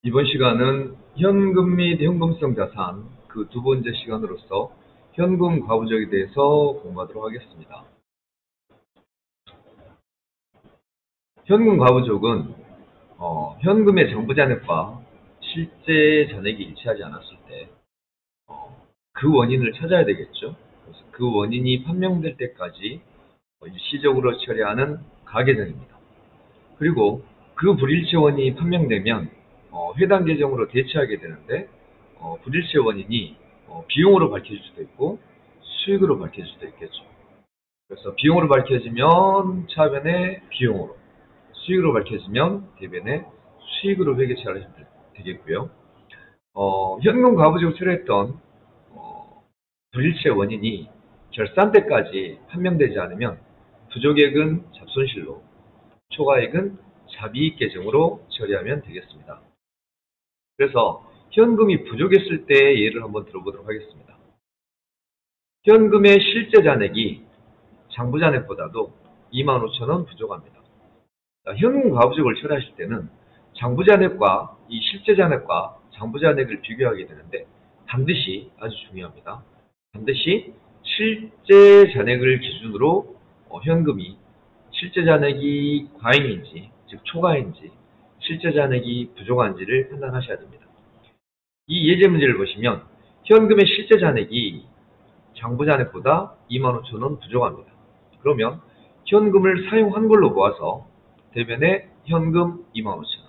이번 시간은 현금 및 현금성 자산 그 두 번째 시간으로서 현금 과부적에 대해서 공부하도록 하겠습니다. 현금 과부적은 현금의 장부 잔액과 실제 잔액이 일치하지 않았을 때 그 원인을 찾아야 되겠죠. 그래서 그 원인이 판명될 때까지 일시적으로 처리하는 가계정입니다. 그리고 그 불일치 원인이 판명되면 해당 계정으로 대체하게 되는데 불일치 원인이 비용으로 밝혀질 수도 있고 수익으로 밝혀질 수도 있겠죠. 그래서 비용으로 밝혀지면 차변의 비용으로, 수익으로 밝혀지면 대변의 수익으로 회계 처리하시면 되겠고요. 현금 과부적으로 처리했던 불일치의 원인이 결산 때까지 판명되지 않으면 부족액은 잡손실로, 초과액은 자비익 계정으로 처리하면 되겠습니다. 그래서 현금이 부족했을 때의 예를 한번 들어보도록 하겠습니다. 현금의 실제 잔액이 장부 잔액보다도 25,000원 부족합니다. 현금 과부족을 처리하실 때는 장부 잔액과 이 실제 잔액과 장부 잔액을 비교하게 되는데 반드시, 아주 중요합니다. 반드시 실제 잔액을 기준으로 현금이 실제 잔액이 과잉인지, 즉 초과인지, 실제 잔액이 부족한지를 판단하셔야 됩니다. 이 예제 문제를 보시면 현금의 실제 잔액이 장부 잔액보다 25,000원 부족합니다. 그러면 현금을 사용한 걸로 보아서 대변에 현금 25,000원,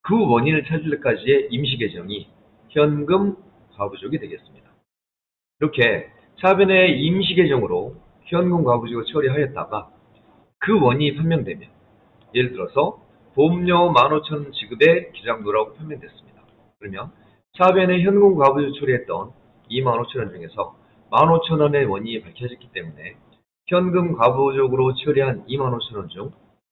그 원인을 찾을 때까지의 임시계정이 현금 과부족이 되겠습니다. 이렇게 차변의 임시계정으로 현금 과부족을 처리하였다가 그 원인이 판명되면, 예를 들어서 보험료 15,000원 지급의 기장도라고 판명됐습니다. 그러면 차변의 현금 과부족 처리했던 25,000원 중에서 15,000원의 원인이 밝혀졌기 때문에 현금 과부족으로 처리한 25,000원 중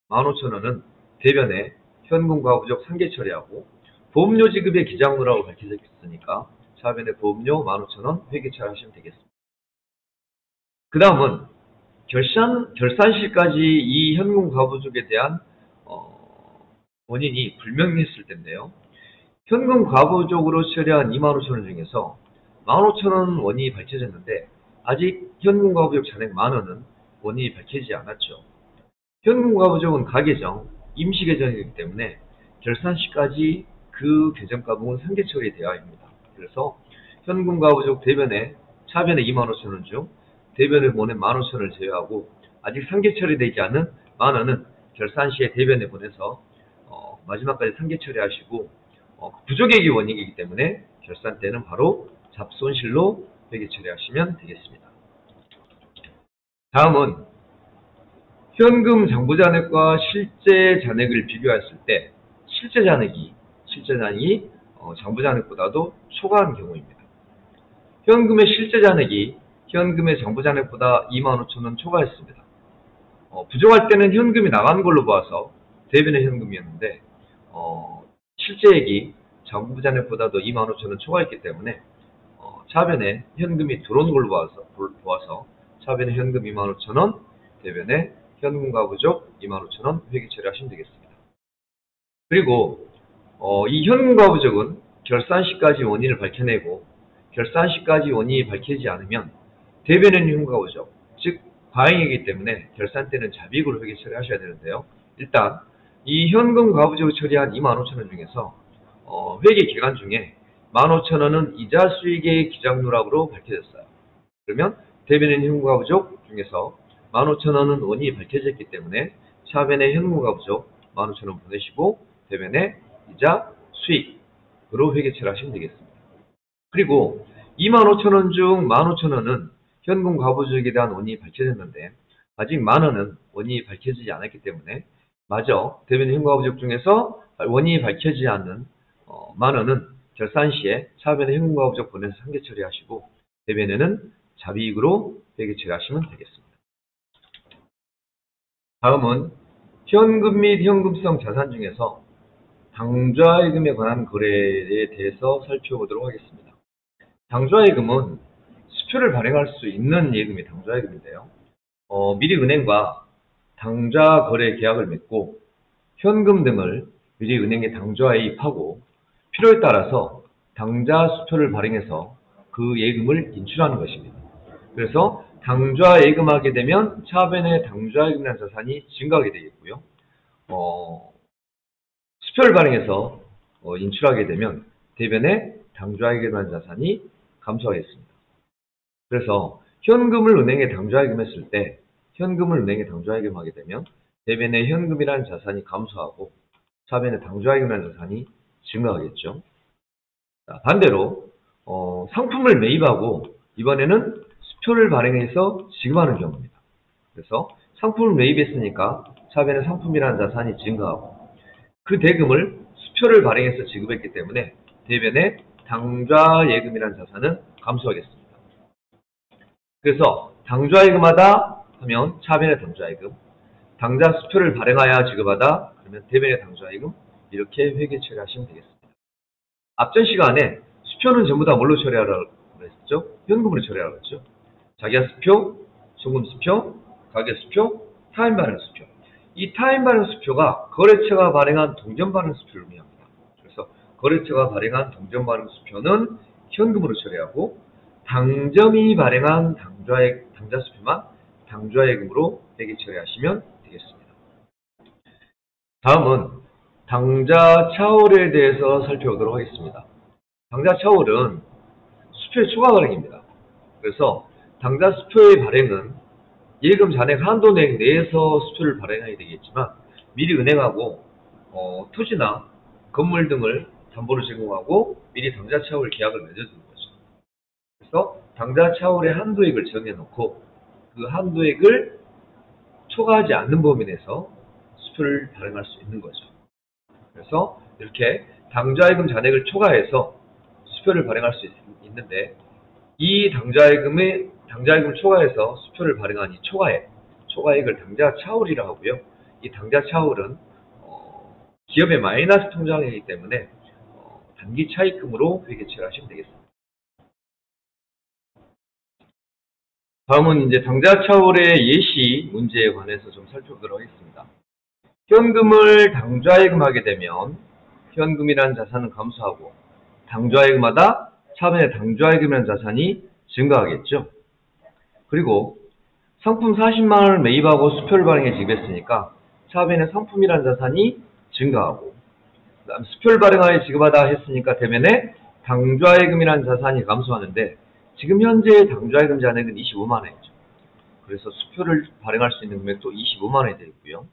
15,000원은 대변에 현금 과부족 상계 처리하고 보험료 지급의 기장도라고 밝혀졌으니까 차변의 보험료 15,000원 회계 처리하시면 되겠습니다. 그 다음은 결산시까지 이 현금 과부족에 대한 원인이 불명했을 텐데요. 현금 과부족으로 처리한 25,000원 중에서 15,000원 원인이 밝혀졌는데 아직 현금 과부족 잔액 10,000원은 원인이 밝혀지지 않았죠. 현금 과부족은 가계정, 임시계정이기 때문에 결산시까지 그 계정가액은 상계 처리되어야 합니다. 그래서 현금 과부족 대변에 차변의 25,000원 중 대변에 보낸 15,000원을 제외하고 아직 상계 처리되지 않은 10,000원은 결산시에 대변에 보내서 마지막까지 상계 처리하시고 부족액이 원인이기 때문에 결산 때는 바로 잡손실로 회계 처리하시면 되겠습니다. 다음은 현금 장부 잔액과 실제 잔액을 비교했을 때 실제 잔액이 장부 잔액보다도 초과한 경우입니다. 현금의 실제 잔액이 현금의 장부 잔액보다 25,000원 초과했습니다. 부족할 때는 현금이 나간 걸로 봐서 대변의 현금이었는데 실제액이 장부 잔액보다도 25,000원 초과했기 때문에 차변에 현금이 들어온 걸로 보아서 차변에 현금 25,000원, 대변에 현금과 부족 25,000원 회계 처리하시면 되겠습니다. 그리고 이 현금과 부족은 결산시까지 원인을 밝혀내고 결산시까지 원인이 밝혀지지 않으면 대변의 현금과 부족, 즉 과잉이기 때문에 결산 때는 자비익으로 회계 처리하셔야 되는데요. 일단 이 현금 과부족을 처리한 25,000원 중에서 회계 기간 중에 15,000원은 이자 수익의 기장 누락으로 밝혀졌어요. 그러면 대변의 현금과 부족 중에서 15,000원은 원인이 밝혀졌기 때문에 차변의 현금과 부족 15,000원 보내시고 대변의 이자 수익으로 회계 처리하시면 되겠습니다. 그리고 25,000원 중 15,000원은 현금 과부족에 대한 원인이 밝혀졌는데 아직 10,000원은 원인이 밝혀지지 않았기 때문에 마저 대변의 현금 과부족 중에서 원인이 밝혀지지 않는 10,000원은 결산 시에 차변의 현금 과부족 보내서 상계 처리하시고 대변에는 자비익으로 회계 처리하시면 되겠습니다. 다음은 현금 및 현금성 자산 중에서 당좌예금에 관한 거래에 대해서 살펴보도록 하겠습니다. 당좌예금은 수표를 발행할 수 있는 예금이 당좌예금인데요. 미리 은행과 당좌 거래 계약을 맺고 현금 등을 미리 은행에 당좌에 입하고 필요에 따라서 당좌 수표를 발행해서 그 예금을 인출하는 것입니다. 그래서 당좌 예금하게 되면 차변의 당좌 예금이라는 자산이 증가하게 되겠고요. 수표를 발행해서 인출하게 되면 대변의 당좌 예금이라는 자산이 감소하겠습니다. 그래서 현금을 은행에 당좌 예금했을 때 현금을 은행에 당좌 예금하게 되면 대변의 현금이라는 자산이 감소하고 차변의 당좌 예금이라는 자산이 증가하겠죠. 자, 반대로 상품을 매입하고 이번에는 수표를 발행해서 지급하는 경우입니다. 그래서 상품을 매입했으니까 차변의 상품이라는 자산이 증가하고 그 대금을 수표를 발행해서 지급했기 때문에 대변의 당좌 예금이라는 자산은 감소하겠습니다. 그래서 당좌 예금하다 하면 차변의 당좌 예금, 당좌 수표를 발행하여 지급하다 그러면 대변의 당좌 예금 이렇게 회계 처리하시면 되겠습니다. 앞전 시간에 수표는 전부 다 뭘로 처리하라고 했죠? 현금으로 처리하라고 했죠. 자기야 수표, 송금 수표, 가계 수표, 타임 발행 수표. 이 타임 발행 수표가 거래처가 발행한 동전 발행 수표를 의미합니다. 그래서 거래처가 발행한 동전 발행 수표는 현금으로 처리하고 당점이 발행한 당좌 수표만 당좌예금으로 회계 처리하시면 되겠습니다. 다음은 당좌 차월에 대해서 살펴보도록 하겠습니다. 당좌 차월은 수표의 추가 발행입니다. 그래서 당좌 수표의 발행은 예금 잔액 한도 내에서 수표를 발행해야 되겠지만 미리 은행하고 토지나 건물 등을 담보로 제공하고 미리 당좌 차월 계약을 맺어주는 거죠. 그래서 당좌 차월의 한도액을 정해놓고 그 한도액을 초과하지 않는 범위 내에서 수표를 발행할 수 있는 거죠. 그래서 이렇게 당좌예금 잔액을 초과해서 수표를 발행할 수 있는데 이 당좌예금을 초과해서 수표를 발행한 이 초과액을 당좌 차월이라고 하고요. 이 당좌 차월은 기업의 마이너스 통장이기 때문에 단기 차입금으로 회계 처리하시면 되겠습니다. 다음은 이제 당좌 차월의 예시 문제에 관해서 좀 살펴보도록 하겠습니다. 현금을 당좌예금하게 되면 현금이라는 자산은 감소하고 당좌예금하다 차변의 당좌예금이라는 자산이 증가하겠죠. 그리고 상품 40만 원을 매입하고 수표를 발행해 지급했으니까 차변의 상품이라는 자산이 증가하고 그다음 수표를 발행하여 지급하다 했으니까 대변에 당좌예금이라는 자산이 감소하는데 지금 현재 당좌예금 잔액은 25만 원이죠. 그래서 수표를 발행할 수 있는 금액도 25만 원이 되어 있고요.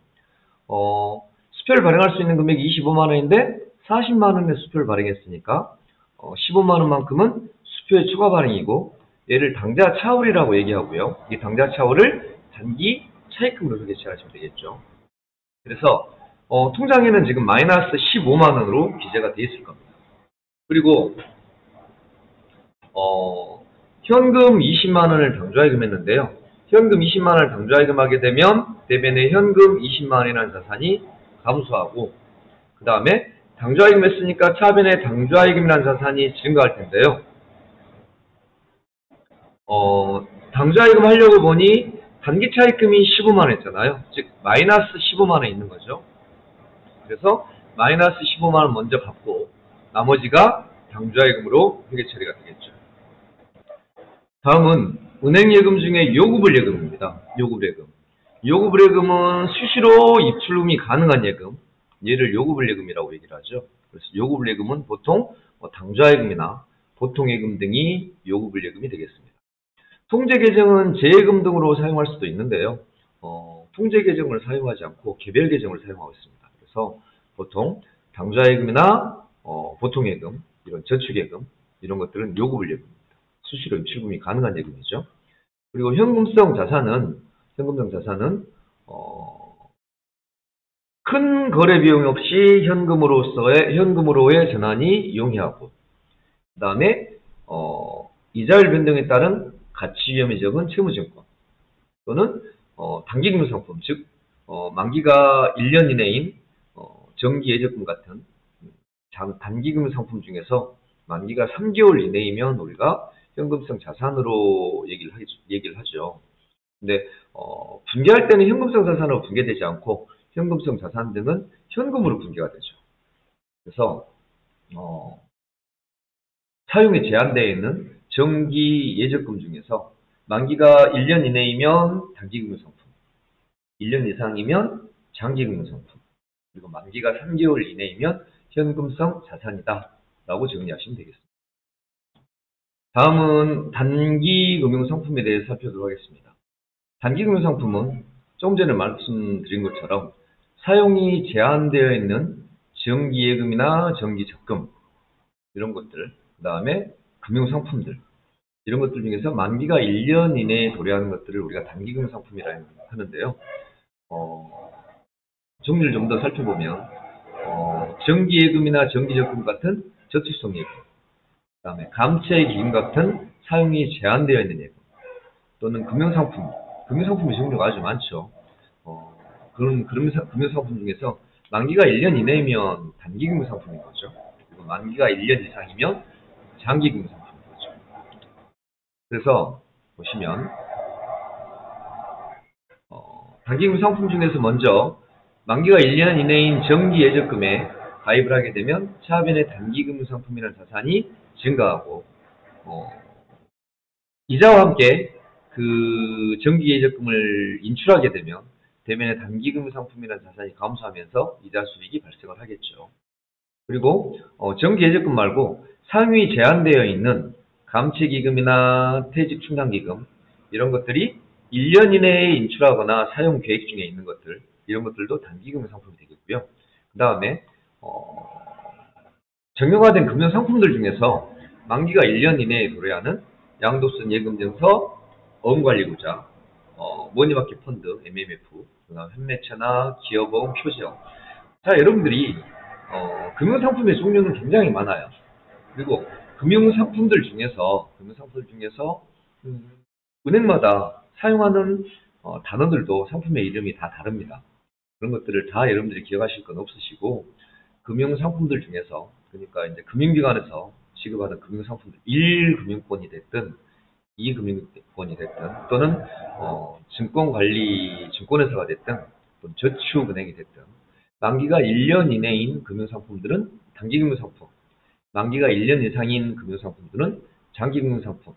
수표를 발행할 수 있는 금액이 25만 원인데 40만 원의 수표를 발행했으니까 15만 원만큼은 수표의 추가 발행이고 얘를 당좌 차월이라고 얘기하고요. 이 당좌 차월을 단기 차입금으로 회계 처리하시면 되겠죠. 그래서 통장에는 지금 마이너스 15만 원으로 기재가 되어 있을 겁니다. 그리고 현금 20만 원을 당좌예금했는데요. 현금 20만 원을 당좌예금하게 되면 대변의 현금 20만 원이라는 자산이 감소하고 그 다음에 당좌예금 했으니까 차변의 당좌예금이라는 자산이 증가할 텐데요. 당좌예금 하려고 보니 단기 차입금이 15만 원 했잖아요. 즉 마이너스 15만 원 있는 거죠. 그래서 마이너스 15만 원 먼저 갚고 나머지가 당좌예금으로 회계 처리가 되겠죠. 다음은 은행예금 중에 요구불예금입니다. 요구불예금. 요구불예금은 수시로 입출금이 가능한 예금, 얘를 요구불예금이라고 얘기를 하죠. 그래서 요구불예금은 보통 당좌예금이나 보통예금 등이 요구불예금이 되겠습니다. 통제계정은 재예금 등으로 사용할 수도 있는데요. 통제계정을 사용하지 않고 개별계정을 사용하고 있습니다. 그래서 보통 당좌예금이나 보통예금, 이런 저축예금 이런 것들은 요구불예금입니다. 수시로 입출금이 가능한 예금이죠. 그리고 현금성 자산은 큰 거래 비용 없이 현금으로의 전환이 용이하고 그 다음에 이자율 변동에 따른 가치 위험이 적은 채무증권 또는 단기금융 상품 즉 만기가 1년 이내인 정기 예적금 같은 단기금융 상품 중에서 만기가 3개월 이내이면 우리가 현금성 자산으로 얘기를 하죠. 근데 분개할 때는 현금성 자산으로 분개되지 않고 현금성 자산 등은 현금으로 분개가 되죠. 그래서 사용이 제한되어 있는 정기 예적금 중에서 만기가 1년 이내이면 단기금융상품, 1년 이상이면 장기금융상품, 그리고 만기가 3개월 이내이면 현금성 자산이다 라고 정리하시면 되겠습니다. 다음은 단기금융상품에 대해서 살펴보도록 하겠습니다. 단기금융상품은 조금 전에 말씀드린 것처럼 사용이 제한되어 있는 정기예금이나 정기적금 이런 것들, 그 다음에 금융상품들 이런 것들 중에서 만기가 1년 이내에 도래하는 것들을 우리가 단기금융상품이라 하는데요. 종류를 좀 더 살펴보면 정기예금이나 정기적금 같은 저축성 예금, 그 다음에 감채기금 같은 사용이 제한되어 있는 예금, 또는 금융상품, 금융상품의 종류가 아주 많죠. 그런 금융상품 중에서 만기가 1년 이내이면 단기금융상품인 거죠. 그리고 만기가 1년 이상이면 장기금융상품인 거죠. 그래서 보시면 단기금융상품 중에서 먼저 만기가 1년 이내인 정기예적금에 가입을 하게 되면 차변의 단기금융상품이라는 자산이 증가하고 이자와 함께 그 정기예적금을 인출하게 되면 대면의 단기금융상품이라는 자산이 감소하면서 이자 수익이 발생을 하겠죠. 그리고 정기예적금 말고 상위 제한되어 있는 감채기금이나 퇴직충당기금 이런 것들이 1년 이내에 인출하거나 사용 계획 중에 있는 것들 이런 것들도 단기금융상품이 되겠고요. 그 다음에 정형화된 금융상품들 중에서 만기가 1년 이내에 도래하는 양도선 예금증서, 어음관리구자, 머니마켓 펀드, MMF, 그다음 현매체나 기업어음 표지어. 자, 여러분들이 금융상품의 종류는 굉장히 많아요. 그리고 금융상품들 중에서 은행마다 사용하는 단어들도 상품의 이름이 다 다릅니다. 그런 것들을 다 여러분들이 기억하실 건 없으시고 금융상품들 중에서 그러니까 이제 금융기관에서 지급하는 금융상품들 1금융권이 됐든 2금융권이 됐든 또는 증권회사가 됐든 또는 저축은행이 됐든 만기가 1년 이내인 금융상품들은 단기금융상품, 만기가 1년 이상인 금융상품들은 장기금융상품,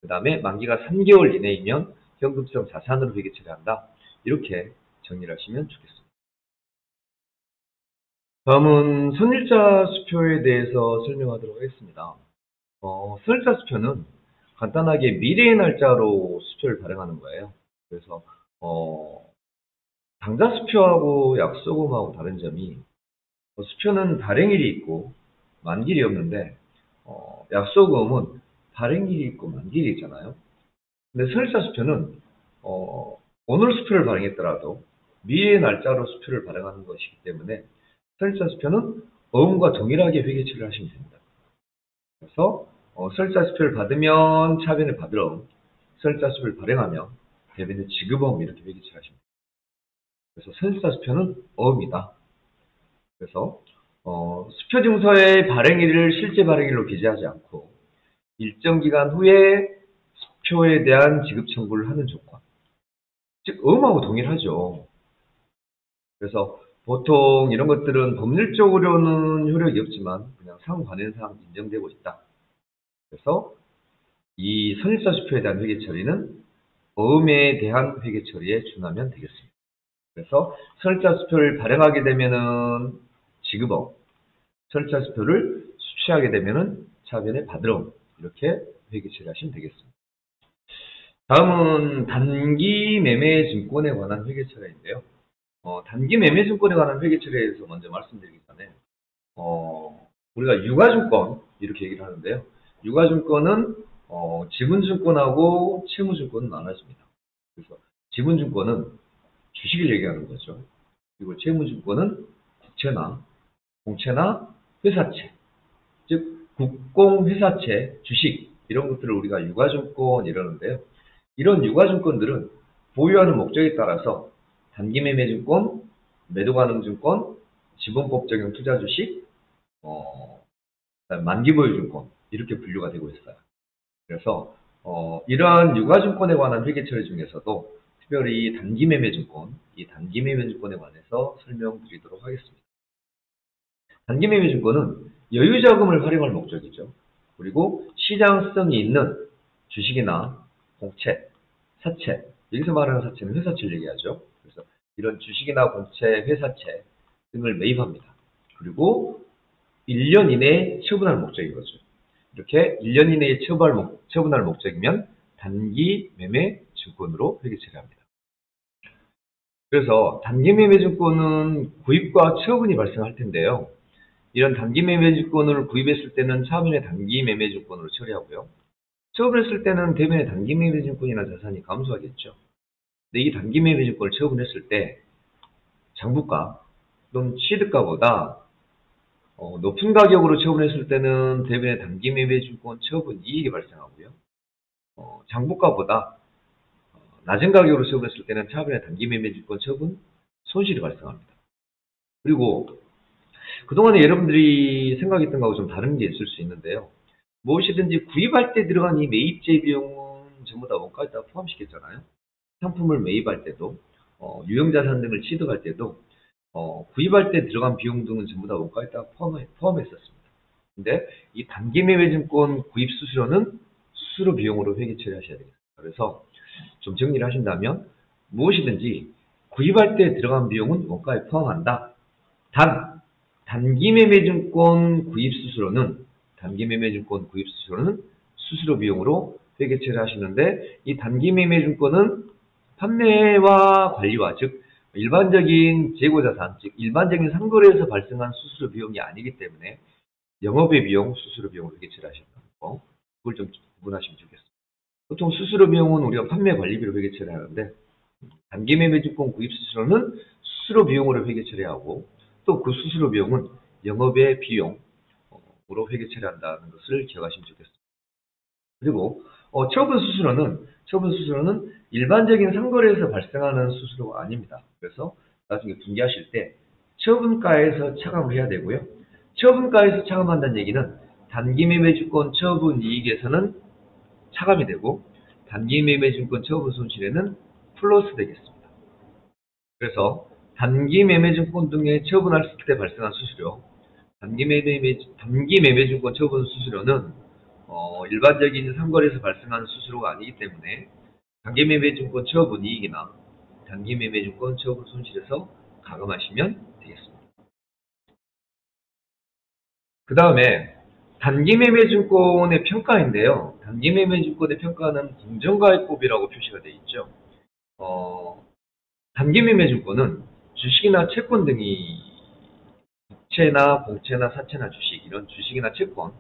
그 다음에 만기가 3개월 이내이면 현금성 자산으로 회계 처리한다. 이렇게 정리를 하시면 좋겠습니다. 다음은 선일자 수표에 대해서 설명하도록 하겠습니다. 선일자 수표는 간단하게 미래의 날짜로 수표를 발행하는 거예요. 그래서 당좌 수표하고 약소금하고 다른 점이 수표는 발행일이 있고 만기일이 없는데 약소금은 발행일이 있고 만기일이 있잖아요. 근데 선일자 수표는 오늘 수표를 발행했더라도 미래의 날짜로 수표를 발행하는 것이기 때문에 선일자 수표는 어음과 동일하게 회계 처리를 하시면 됩니다. 그래서 선일자 수표를 받으면 차변을 받으러 선일자 수표를 발행하면 대변의 지급어음 이렇게 회계 처리하시면 됩니다. 그래서 선일자 수표는 어음이다. 그래서 수표증서의 발행일을 실제 발행일로 기재하지 않고 일정 기간 후에 수표에 대한 지급 청구를 하는 조건, 즉 어음하고 동일하죠. 그래서 보통 이런 것들은 법률적으로는 효력이 없지만 그냥 상관행상 인정되고 있다. 그래서 이 선일자 수표에 대한 회계 처리는 어음에 대한 회계 처리에 준하면 되겠습니다. 그래서 선일자 수표를 발행하게 되면은 지급어음, 선일자 수표를 수취하게 되면은 차변의 받으러움 이렇게 회계 처리하시면 되겠습니다. 다음은 단기 매매 증권에 관한 회계 처리인데요. 단기 매매 증권에 관한 회계 처리에 대해서 먼저 말씀드리기 전에 우리가 유가증권 이렇게 얘기를 하는데요. 유가증권은 지분증권하고 채무증권은 나눠집니다. 그래서 지분증권은 주식을 얘기하는 거죠. 그리고 채무증권은 국채나 공채나 회사채, 즉 국공회사채, 주식 이런 것들을 우리가 유가증권 이러는데요. 이런 유가증권들은 보유하는 목적에 따라서 단기매매증권, 매도가능증권, 지분법 적용 투자주식, 만기보유증권 이렇게 분류가 되고 있어요. 그래서 이러한 유가증권에 관한 회계처리 중에서도 특별히 단기매매증권, 이 단기매매증권에 관해서 설명드리도록 하겠습니다. 단기매매증권은 여유자금을 활용할 목적이죠. 그리고 시장성이 있는 주식이나 공채, 사채, 여기서 말하는 사채는 회사채를 얘기하죠. 그래서 이런 주식이나 공채, 회사채 등을 매입합니다. 그리고 1년 이내에 처분할 목적인 거죠. 이렇게 1년 이내에 처분할 목적이면 단기 매매 증권으로 회계 처리합니다. 그래서 단기 매매 증권은 구입과 처분이 발생할 텐데요. 이런 단기 매매 증권을 구입했을 때는 차변의 단기 매매 증권으로 처리하고요. 처분했을 때는 대변의 단기 매매 증권이나 자산이 감소하겠죠. 근데 이 단기 매매 증권을 처분했을 때 장부가 또는 취득가보다 높은 가격으로 처분했을 때는 대변의 단기 매매 증권 처분 이익이 발생하고요. 장부가보다 낮은 가격으로 처분했을 때는 차변의 단기 매매 증권 처분 손실이 발생합니다. 그리고 그동안에 여러분들이 생각했던 거하고 좀 다른 게 있을 수 있는데요. 무엇이든지 구입할 때 들어간 이 매입제 비용은 전부 다 원가에 다 포함시켰잖아요. 상품을 매입할 때도 유형자산 등을 취득할 때도 구입할 때 들어간 비용 등은 전부 다 원가에 다 포함했었습니다. 근데 이 단기 매매증권 구입 수수료는 수수료 비용으로 회계 처리하셔야 되겠습니다. 그래서 좀 정리를 하신다면 무엇이든지 구입할 때 들어간 비용은 원가에 포함한다. 단 단기 매매증권 구입 수수료는 수수료 비용으로 회계 처리하시는데 이 단기 매매증권은 판매와 관리와 즉 일반적인 재고자산 즉 일반적인 상거래에서 발생한 수수료 비용이 아니기 때문에 영업의 비용, 수수료 비용을 회계 처리하신다는 거 그걸 좀 구분하시면 좋겠습니다. 보통 수수료 비용은 우리가 판매 관리비로 회계 처리하는데 단기 매매증권 구입 수수료는 수수료 비용으로 회계 처리하고 또 그 수수료 비용은 영업의 비용으로 회계 처리한다는 것을 기억하시면 좋겠습니다. 그리고 처분 수수료는 일반적인 상거래에서 발생하는 수수료가 아닙니다. 그래서 나중에 분기하실 때 처분가에서 차감을 해야 되고요. 처분가에서 차감한다는 얘기는 단기 매매증권 처분 이익에서는 차감이 되고 단기 매매증권 처분 손실에는 플러스 되겠습니다. 그래서 단기 매매증권 등의 처분할 때 발생한 수수료, 단기 매매증권 처분 수수료는 일반적인 상거래에서 발생하는 수수료가 아니기 때문에 단기 매매증권 처분 이익이나 단기 매매증권 처분 손실에서 가감하시면 되겠습니다. 그 다음에 단기 매매증권의 평가인데요. 단기 매매증권의 평가는 공정가액법이라고 표시가 되어 있죠. 단기 매매증권은 주식이나 채권 등이 국채나 공채나 사채나 주식 이런 주식이나 채권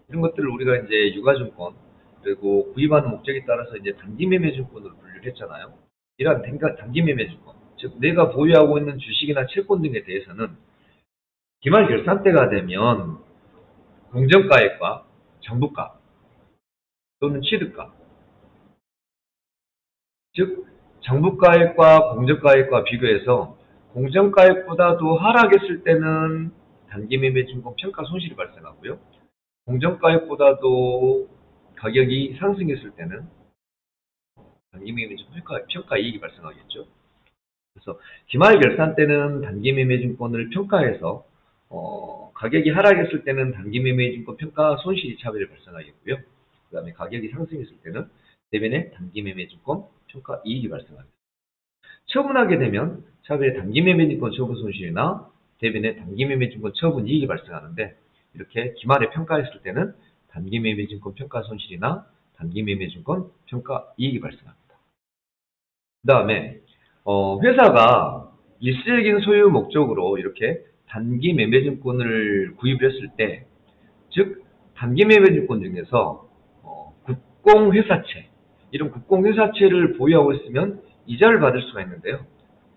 이런 것들을 우리가 이제 유가증권 그리고 구입하는 목적에 따라서 이제 단기 매매증권으로 분류를 했잖아요. 이러한 단기 매매증권 즉 내가 보유하고 있는 주식이나 채권 등에 대해서는 기말 결산 때가 되면 공정가액과 장부가 또는 취득가 즉 장부가액과 공정가액과 비교해서 공정가액보다도 하락했을 때는 단기 매매증권 평가 손실이 발생하고요. 공정가액보다도 가격이 상승했을 때는 단기 매매증권 평가 이익이 발생하겠죠. 그래서 기말 결산 때는 단기 매매증권을 평가해서 가격이 하락했을 때는 단기 매매증권 평가 손실이 차별이 발생하겠고요. 그 다음에 가격이 상승했을 때는 대변의 단기 매매증권 평가 이익이 발생합니다. 처분하게 되면 차별의 단기 매매증권 처분 손실이나 대변의 단기 매매증권 처분 이익이 발생하는데 이렇게 기말에 평가했을 때는 단기 매매증권 평가 손실이나 단기 매매증권 평가 이익이 발생합니다. 그 다음에 회사가 일시적인 소유 목적으로 이렇게 단기 매매증권을 구입을 했을 때 즉 단기 매매증권 중에서 국공회사채 이런 국공회사채를 보유하고 있으면 이자를 받을 수가 있는데요.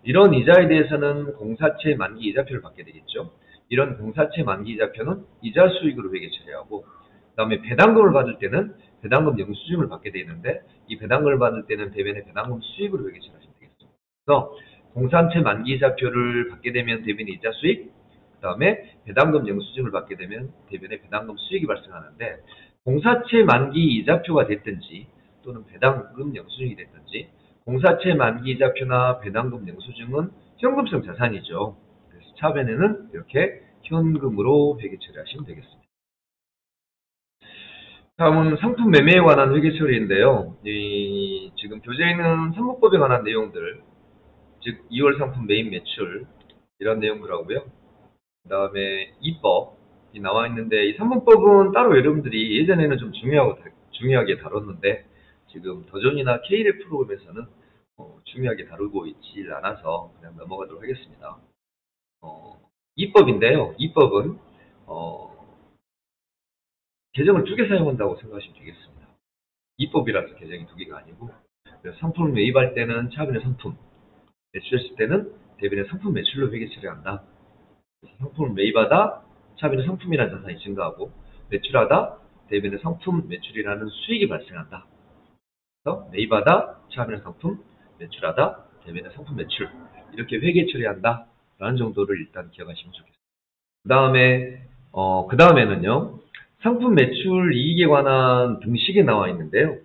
이런 이자에 대해서는 공사채 만기 이자표를 받게 되겠죠. 이런 공사채 만기 이자표는 이자 수익으로 회계 처리하고 그 다음에 배당금을 받을 때는 배당금 영수증을 받게 되는데 이 배당금을 받을 때는 대변의 배당금 수익으로 회계 처리하시면 되겠습니다. 그래서 공사채 만기 이자표를 받게 되면 대변의 이자 수익 그 다음에 배당금 영수증을 받게 되면 대변의 배당금 수익이 발생하는데 공사채 만기 이자표가 됐든지 또는 배당금 영수증이 됐든지 공사채 만기 이자표나 배당금 영수증은 현금성 자산이죠. 그래서 차변에는 이렇게 현금으로 회계 처리하시면 되겠습니다. 다음은 상품 매매에 관한 회계 처리인데요. 지금 교재에 있는 상품법에 관한 내용들, 즉 2월 상품 매입 매출 이런 내용들하고요. 그 다음에 이법이 나와 있는데 이 상품법은 따로 여러분들이 예전에는 좀 중요하게 다뤘는데 지금 더존이나 K랩 프로그램에서는 중요하게 다루고 있지 않아서 그냥 넘어가도록 하겠습니다. 이법인데요. 이법은 계정을 두 개 사용한다고 생각하시면 되겠습니다. 이법이라서 계정이 두 개가 아니고, 그래서 상품을 매입할 때는 차변의 상품, 매출했을 때는 대변의 상품 매출로 회계 처리한다. 그래서 상품을 매입하다 차변의 상품이라는 자산이 증가하고, 매출하다 대변의 상품 매출이라는 수익이 발생한다. 그래서 매입하다 차변의 상품, 매출하다 대변의 상품 매출, 이렇게 회계 처리한다 라는 정도를 일단 기억하시면 좋겠습니다. 그 다음에는요, 상품 매출 이익에 관한 등식이 나와 있는데요.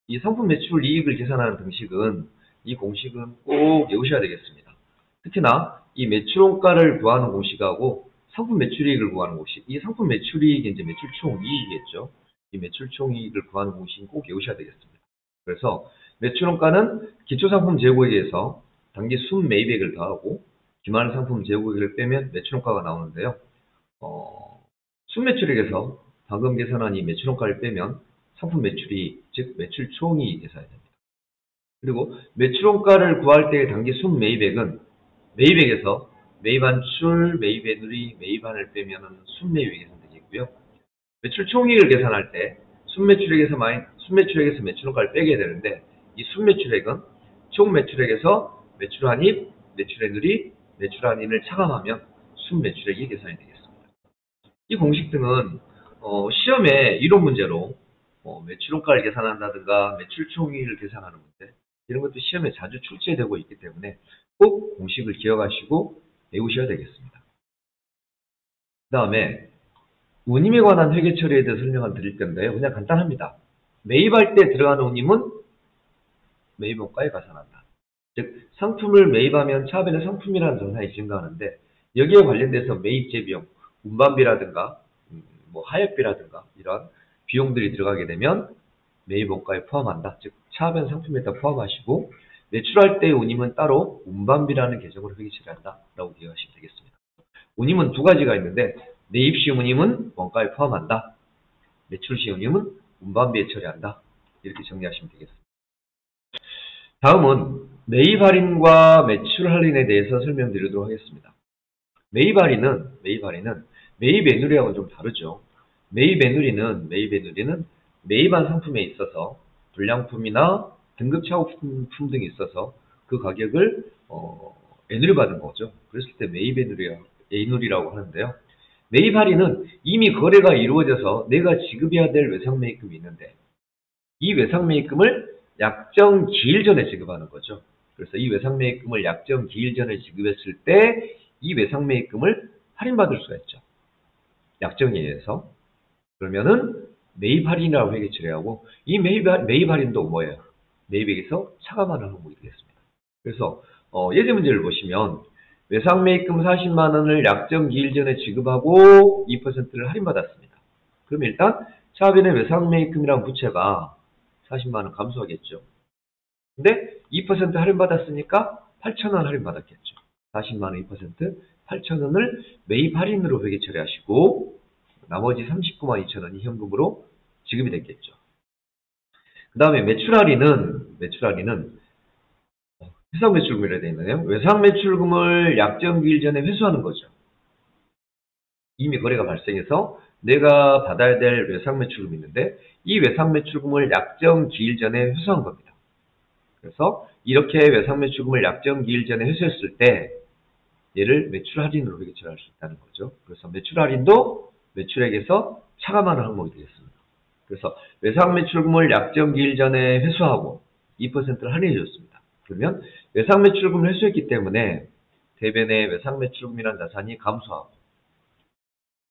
이 상품 매출 이익을 계산하는 등식은, 이 공식은 꼭 외우셔야 되겠습니다. 특히나 이 매출원가를 구하는 공식하고 상품 매출이익을 구하는 공식, 이 상품 매출이익이 이제 매출총이익이겠죠. 이 매출총이익을 구하는 공식은 꼭 외우셔야 되겠습니다. 그래서 매출원가는 기초상품 재고액에서 당기 순매입액을 더하고 기말 상품 재고액을 빼면 매출원가가 나오는데요. 순매출액에서 방금 계산한 이 매출원가를 빼면 상품 매출이, 즉 매출총이 계산이 됩니다. 그리고 매출원가를 구할 때의 당기 순매입액은 매입액에서 매입한출, 매입애누리, 매입한을 빼면 순매입액이 선택이고요. 매출총익을 계산할 때 순매출액에서 매출원가를 빼게 되는데, 이 순매출액은 총 매출액에서 매출한입, 매출애누리, 매출한인을 차감하면 순매출액이 계산이 되겠습니다. 이 공식 등은 시험에 이론 문제로 매출원가를 계산한다든가 매출총익을 계산하는 문제, 이런 것도 시험에 자주 출제되고 있기 때문에 꼭 공식을 기억하시고 외우셔야 되겠습니다. 그 다음에 운임에 관한 회계 처리에 대해서 설명을 드릴 건데요. 그냥 간단합니다. 매입할 때 들어가는 운임은 매입원가에 가산한다. 즉 상품을 매입하면 차변의 상품이라는 자산이 증가하는데, 여기에 관련돼서 매입제 비용, 운반비라든가 뭐 하역비라든가 이런 비용들이 들어가게 되면 매입원가에 포함한다. 즉 차변 상품에다 포함하시고, 매출할 때의 운임은 따로 운반비라는 계정으로 회계 처리한다 라고 기억하시면 되겠습니다. 운임은 두 가지가 있는데, 매입 시 운임은 원가에 포함한다. 매출 시 운임은 운반비에 처리한다. 이렇게 정리하시면 되겠습니다. 다음은 매입 할인과 매출 할인에 대해서 설명드리도록 하겠습니다. 매입 할인은 매입 애누리하고는 좀 다르죠. 매입 애누리는 매입한 상품에 있어서 불량품이나 등급 차고품 등이 있어서 그 가격을 애누리 받은 거죠. 그랬을 때 매입 애누리라고 하는데요. 매입 할인은 이미 거래가 이루어져서 내가 지급해야 될 외상 매입금이 있는데, 이 외상 매입금을 약정 기일 전에 지급하는 거죠. 그래서 이 외상 매입금을 약정 기일 전에 지급했을 때 이 외상 매입금을 할인받을 수가 있죠. 약정에 의해서. 그러면은 매입 할인이라고 회계 처리하고, 이 매입 할인도 뭐예요? 매입액에서 차감하는 항목이 되겠습니다. 그래서 예제 문제를 보시면 외상 매입금 40만 원을 약정 기일 전에 지급하고 2%를 할인받았습니다. 그럼 일단 차변의 외상 매입금이라는 부채가 40만 원 감소하겠죠. 근데 2% 할인받았으니까 8,000원 할인받았겠죠. 40만 원 2%, 8,000원을 매입 할인으로 회계 처리하시고 나머지 39만 2천원이 현금으로 지급이 됐겠죠. 그 다음에 매출 할인은 회상 매출금이라 되어 있나요? 외상 매출금을 약정 기일 전에 회수하는 거죠. 이미 거래가 발생해서 내가 받아야 될 외상 매출금이 있는데, 이 외상 매출금을 약정 기일 전에 회수한 겁니다. 그래서 이렇게 외상 매출금을 약정 기일 전에 회수했을 때 얘를 매출 할인으로 회계 처리할 수 있다는 거죠. 그래서 매출 할인도 매출액에서 차감하는 항목이 되겠습니다. 그래서 외상 매출금을 약정 기일 전에 회수하고 2%를 할인해 줬습니다. 그러면 외상 매출금을 회수했기 때문에 대변의 외상 매출금이라는 자산이 감소하고,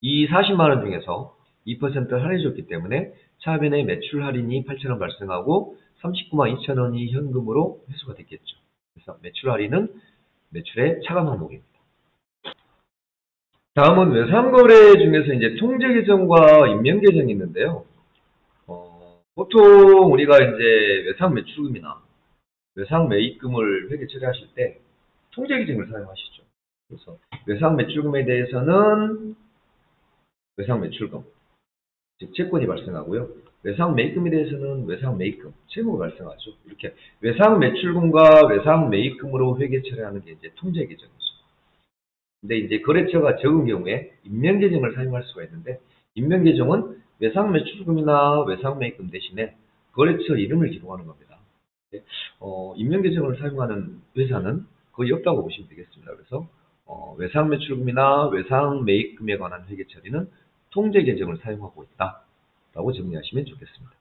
이 40만 원 중에서 2%를 할인해 줬기 때문에 차변의 매출 할인이 8,000원 발생하고 39만 2천원이 현금으로 회수가 됐겠죠. 그래서 매출 할인은 매출의 차감 항목입니다. 다음은 외상거래 중에서 이제 통제계정과 인명계정이 있는데요. 보통 우리가 이제 외상 매출금이나 외상 매입금을 회계 처리하실 때 통제계정을 사용하시죠. 그래서 외상 매출금에 대해서는 외상 매출금, 즉 채권이 발생하고요. 외상 매입금에 대해서는 외상 매입금, 채무가 발생하죠. 이렇게 외상 매출금과 외상 매입금으로 회계 처리하는 게 이제 통제계정이죠. 근데 이제 거래처가 적은 경우에 인명계정을 사용할 수가 있는데, 인명계정은 외상 매출금이나 외상 매입금 대신에 거래처 이름을 기록하는 겁니다. 인명계정을 사용하는 회사는 거의 없다고 보시면 되겠습니다. 그래서 외상 매출금이나 외상 매입금에 관한 회계 처리는 통제계정을 사용하고 있다라고 정리하시면 좋겠습니다.